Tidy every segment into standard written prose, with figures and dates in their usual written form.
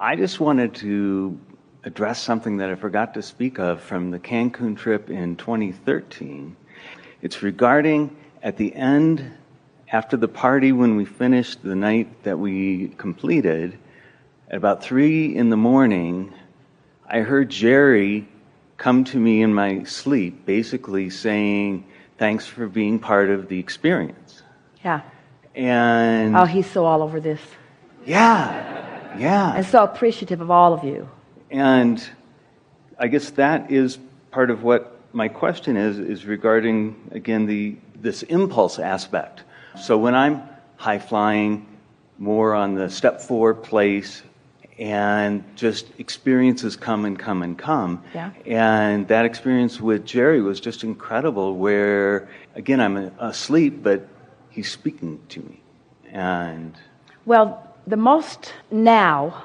I just wanted to address something that I forgot to speak of from the Cancun trip in 2013. It's regarding at the end, after the party when we finished the night that we completed, at about 3 a.m, I heard Jerry come to me in my sleep, basically saying, "Thanks for being part of the experience." Yeah. And oh, he's so all over this. Yeah. And so appreciative of all of you. And I guess that is part of what my question is regarding, again, this impulse aspect. So when I'm high-flying, more on the step 4 place, and just experiences come and come and come. Yeah. And that experience with Jerry was just incredible, where, again, I'm asleep, but he's speaking to me. And well, the most now,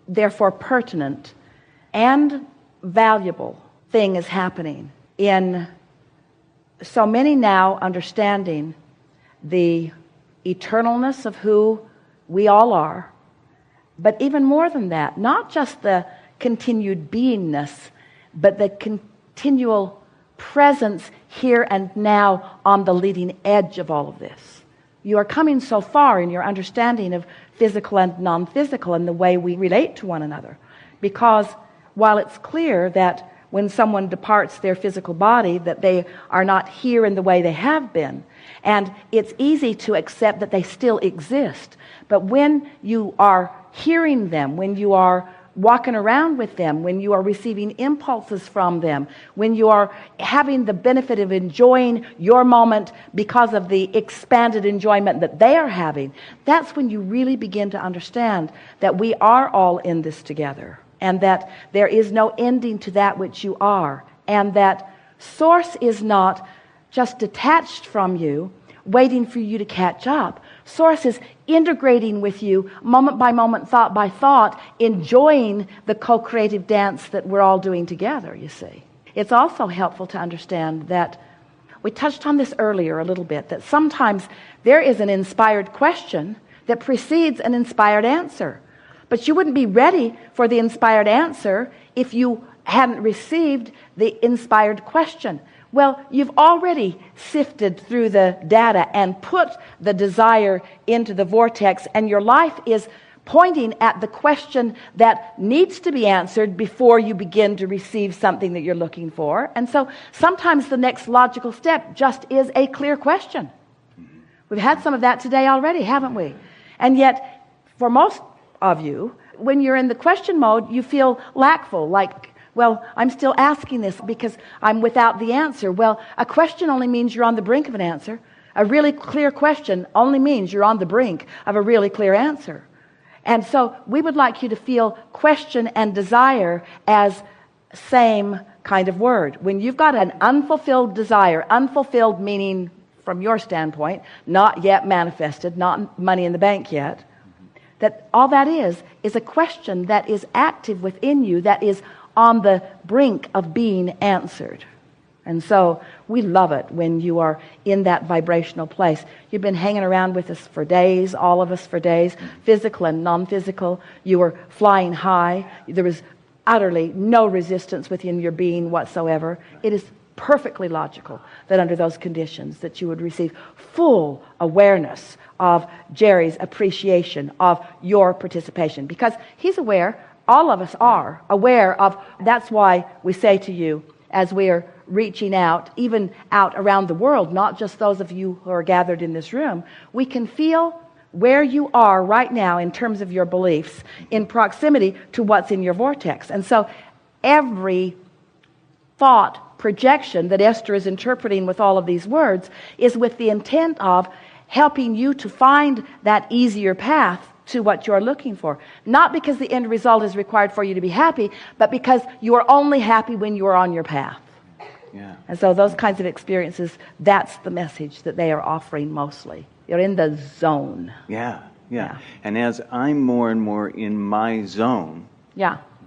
therefore pertinent and valuable thing is happening in so many now understanding the eternalness of who we all are, but even more than that, not just the continued beingness, but the continual presence here and now on the leading edge of all of this. You are coming so far in your understanding of physical and non-physical and the way we relate to one another. Because while it's clear that when someone departs their physical body, that they are not here in the way they have been, and it's easy to accept that they still exist, but when you are hearing them, when you are walking around with them, when you are receiving impulses from them, when you are having the benefit of enjoying your moment because of the expanded enjoyment that they are having, that's when you really begin to understand that we are all in this together, and that there is no ending to that which you are, and that Source is not just detached from you, waiting for you to catch up. Source is integrating with you, moment by moment, thought by thought, enjoying the co-creative dance that we're all doing together, you see. It's also helpful to understand that, we touched on this earlier a little bit, that sometimes there is an inspired question that precedes an inspired answer. But you wouldn't be ready for the inspired answer if you hadn't received the inspired question. Well, you've already sifted through the data and put the desire into the vortex, and your life is pointing at the question that needs to be answered before you begin to receive something that you're looking for. And so sometimes the next logical step just is a clear question. We've had some of that today already, haven't we? And yet, for most of you, when you're in the question mode, you feel lackful, like, well, I'm still asking this because I'm without the answer. Well, a question only means you're on the brink of an answer. A really clear question only means you're on the brink of a really clear answer. And so we would like you to feel question and desire as same kind of word. When you've got an unfulfilled desire, unfulfilled meaning from your standpoint, not yet manifested, not money in the bank yet, that all that is a question that is active within you, that is on the brink of being answered. And so we love it when you are in that vibrational place. You've been hanging around with us for days, all of us for days, physical and non-physical. You were flying high. There was utterly no resistance within your being whatsoever. It is perfectly logical that under those conditions that you would receive full awareness of Jerry's appreciation of your participation, because he's aware. All of us are aware of. That's why we say to you, as we are reaching out, even out around the world, not just those of you who are gathered in this room, we can feel where you are right now in terms of your beliefs in proximity to what's in your vortex. And so every thought projection that Esther is interpreting with all of these words is with the intent of helping you to find that easier path to what you're looking for. Not because the end result is required for you to be happy, but because you are only happy when you are on your path. Yeah. And so those kinds of experiences, that's the message that they are offering mostly. You're in the zone. Yeah. And as I'm more and more in my zone,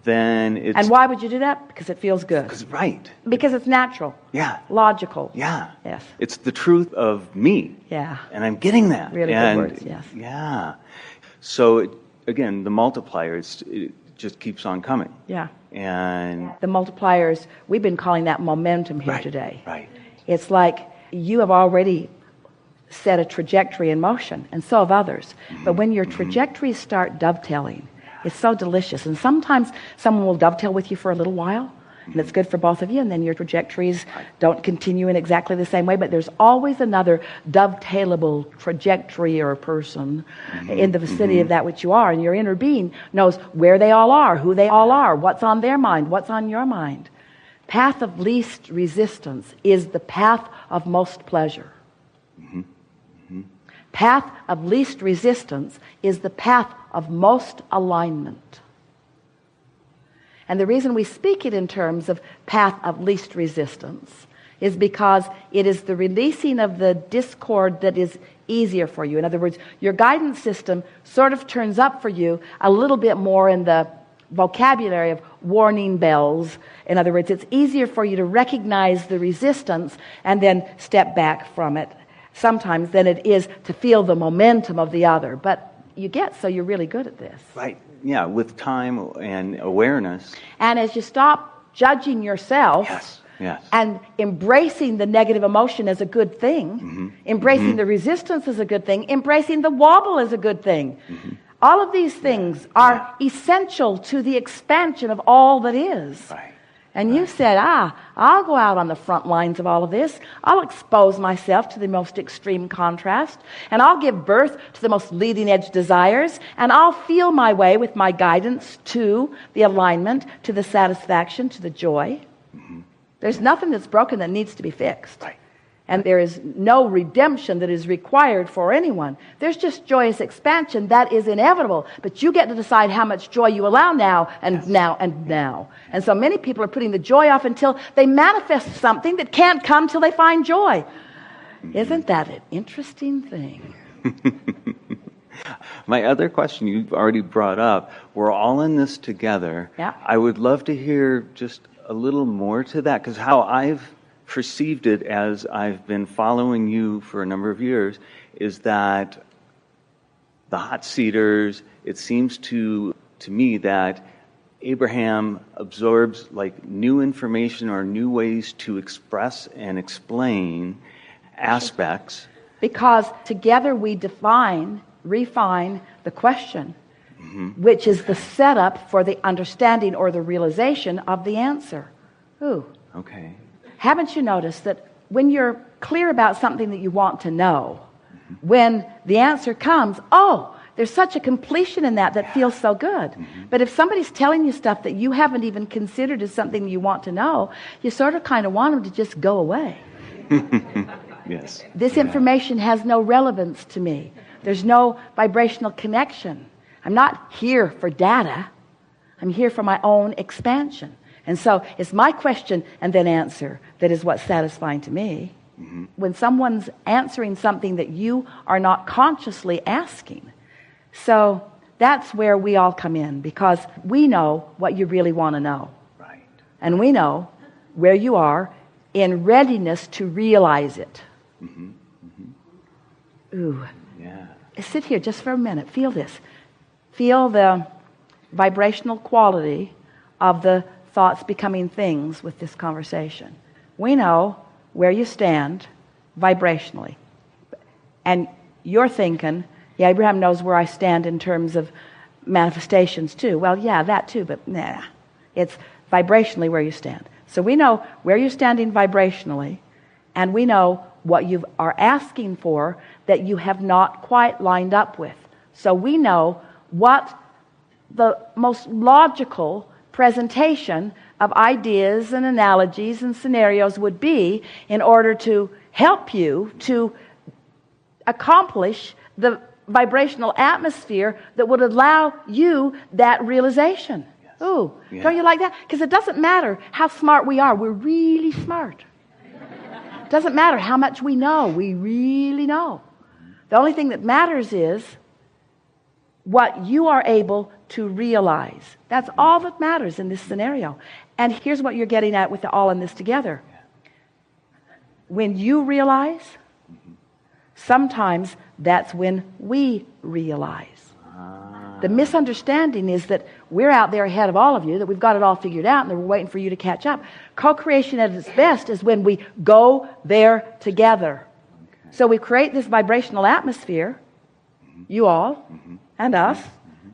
then it's... And why would you do that? Because it feels good. Right. Because it's natural. Yeah. Logical. Yeah. Yes. It's the truth of me. Yeah. And I'm getting that. Really good words, yes. Yeah. So again, the multiplier, it just keeps on coming. Yeah. And The multipliers, we've been calling that momentum here right, today. right. It's like you have already set a trajectory in motion, and so have others. But when your trajectories start dovetailing, it's so delicious. And sometimes someone will dovetail with you for a little while, and it's good for both of you, and then your trajectories don't continue in exactly the same way, but there's always another dovetailable trajectory or person in the vicinity of that which you are, and your inner being knows where they all are, who they all are, what's on their mind, what's on your mind. Path of least resistance is the path of most pleasure. Path of least resistance is the path of most alignment. And the reason we speak it in terms of path of least resistance is because it is the releasing of the discord that is easier for you. In other words, your guidance system sort of turns up for you a little bit more in the vocabulary of warning bells. In other words, it's easier for you to recognize the resistance and then step back from it sometimes than it is to feel the momentum of the other. But you're really good at this. Right. Yeah, with time and awareness. And as you stop judging yourself Yes. and embracing the negative emotion as a good thing, embracing the resistance as a good thing, embracing the wobble as a good thing. All of these things are essential to the expansion of all that is. Right. And you said, I'll go out on the front lines of all of this. I'll expose myself to the most extreme contrast. And I'll give birth to the most leading edge desires. And I'll feel my way with my guidance to the alignment, to the satisfaction, to the joy. There's nothing that's broken that needs to be fixed. Right. And there is no redemption that is required for anyone. There's just joyous expansion that is inevitable. But you get to decide how much joy you allow now and now and now. And so many people are putting the joy off until they manifest something that can't come till they find joy. Isn't that an interesting thing? My other question you've already brought up, we're all in this together. Yeah. I would love to hear just a little more to that, because how I've perceived it as I've been following you for a number of years is that the hot seaters, it seems to me that Abraham absorbs like new information or new ways to express and explain aspects. Because together we refine the question, which is the setup for the understanding or the realization of the answer. Ooh. Okay. Haven't you noticed that when you're clear about something that you want to know, when the answer comes, there's such a completion in that feels so good. But if somebody's telling you stuff that you haven't even considered as something you want to know, you sort of kind of want them to just go away. Yes. This information has no relevance to me. There's no vibrational connection. I'm not here for data. I'm here for my own expansion. And so it's my question and then answer that is what's satisfying to me. When someone's answering something that you are not consciously asking. So that's where we all come in, because we know what you really want to know. Right. And we know where you are in readiness to realize it. Ooh. Yeah. Sit here just for a minute. Feel this. Feel the vibrational quality of the thoughts becoming things with this conversation. We know where you stand vibrationally. And you're thinking, yeah, Abraham knows where I stand in terms of manifestations too. Well, yeah, that too, but nah. It's vibrationally where you stand. So we know where you're standing vibrationally, and we know what you are asking for that you have not quite lined up with. So we know what the most logical presentation of ideas and analogies and scenarios would be in order to help you to accomplish the vibrational atmosphere that would allow you that realization. Yes. Ooh, yeah. Don't you like that? Because it doesn't matter how smart we are. We're really smart. It doesn't matter how much we know. We really know. The only thing that matters is what you are able to realize. That's all that matters in this scenario. And here's what you're getting at with the all in this together. When you realize, sometimes that's when we realize. The misunderstanding is that we're out there ahead of all of you, that we've got it all figured out, and that we're waiting for you to catch up. Co-creation at its best is when we go there together. Okay. So we create this vibrational atmosphere, you all and us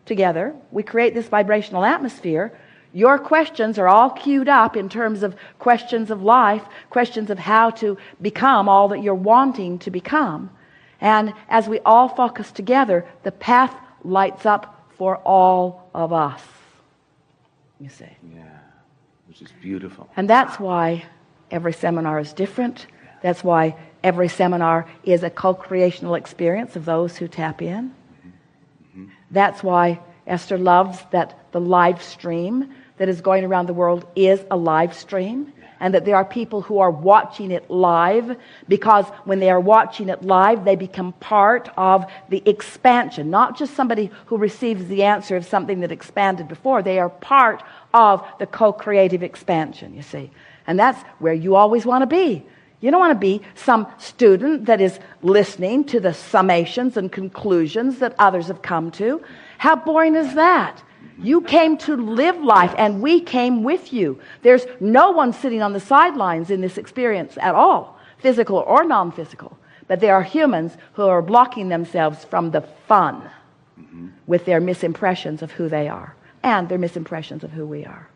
together. We create this vibrational atmosphere. Your questions are all queued up in terms of questions of life, questions of how to become all that you're wanting to become. And as we all focus together, the path lights up for all of us. You see? Yeah, which is beautiful. And that's why every seminar is different. That's why every seminar is a co-creational experience of those who tap in. That's why Esther loves that the live stream that is going around the world is a live stream, and that there are people who are watching it live, because when they are watching it live, they become part of the expansion. Not just somebody who receives the answer of something that expanded before. They are part of the co-creative expansion, you see. And that's where you always want to be. You don't want to be some student that is listening to the summations and conclusions that others have come to. How boring is that? You came to live life, and we came with you. There's no one sitting on the sidelines in this experience at all, physical or non-physical. But there are humans who are blocking themselves from the fun with their misimpressions of who they are and their misimpressions of who we are.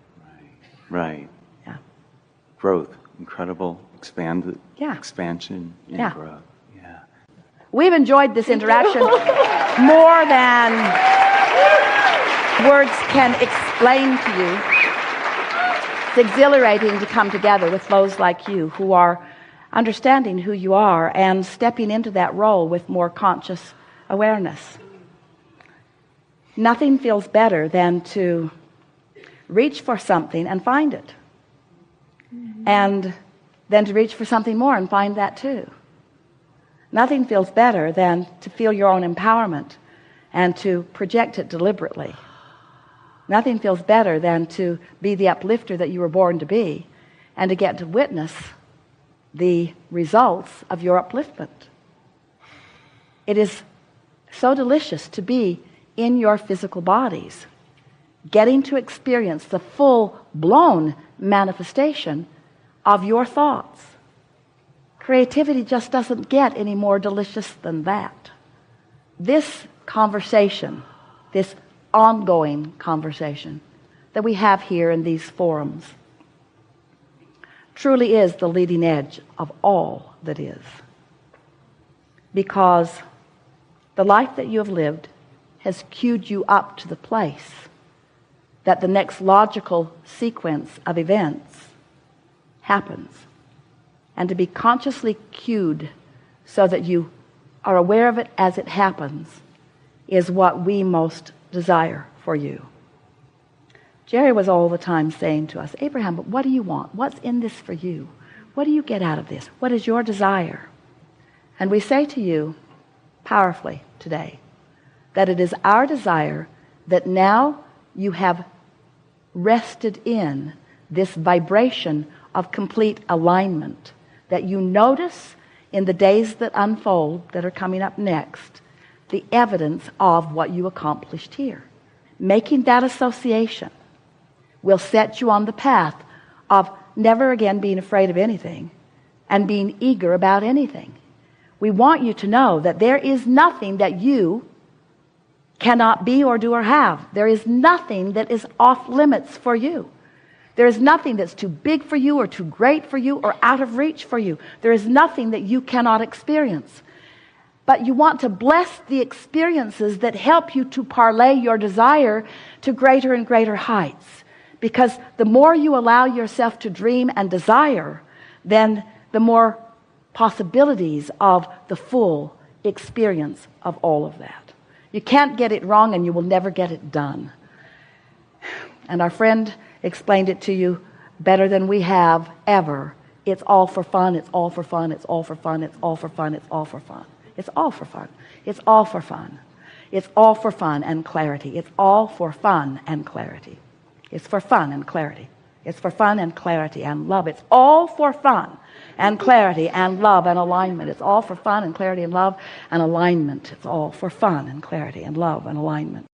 Right. Yeah. Growth, incredible expansion and growth. Yeah. We've enjoyed this interaction more than words can explain to you. It's exhilarating to come together with those like you who are understanding who you are and stepping into that role with more conscious awareness. Nothing feels better than to reach for something and find it. And then to reach for something more and find that too. Nothing feels better than to feel your own empowerment and to project it deliberately. Nothing feels better than to be the uplifter that you were born to be and to get to witness the results of your upliftment. It is so delicious to be in your physical bodies, getting to experience the full-blown manifestation of your thoughts. Creativity just doesn't get any more delicious than that. This conversation, this ongoing conversation that we have here in these forums truly is the leading edge of all that is. Because the life that you have lived has queued you up to the place that the next logical sequence of events happens. And to be consciously cued so that you are aware of it as it happens is what we most desire for you. Jerry was all the time saying to us, Abraham, but what do you want? What's in this for you? What do you get out of this? What is your desire? And we say to you powerfully today that it is our desire that now you have rested in this vibration of complete alignment, that you notice in the days that unfold, that are coming up next, the evidence of what you accomplished here. Making that association will set you on the path of never again being afraid of anything and being eager about anything. We want you to know that there is nothing that you cannot be or do or have. There is nothing that is off limits for you. There is nothing that's too big for you or too great for you or out of reach for you. There is nothing that you cannot experience. But you want to bless the experiences that help you to parlay your desire to greater and greater heights. Because the more you allow yourself to dream and desire, then the more possibilities of the full experience of all of that. You can't get it wrong, and you will never get it done. And our friend explained it to you better than we have ever. It's all for fun, it's all for fun, it's all for fun, it's all for fun, it's all for fun. It's all for fun. It's all for fun. It's all for fun and clarity. It's all for fun and clarity. It's for fun and clarity. It's for fun and clarity and love. It's all for fun and clarity and love and alignment. It's all for fun and clarity and love and alignment. It's all for fun and clarity and love and alignment.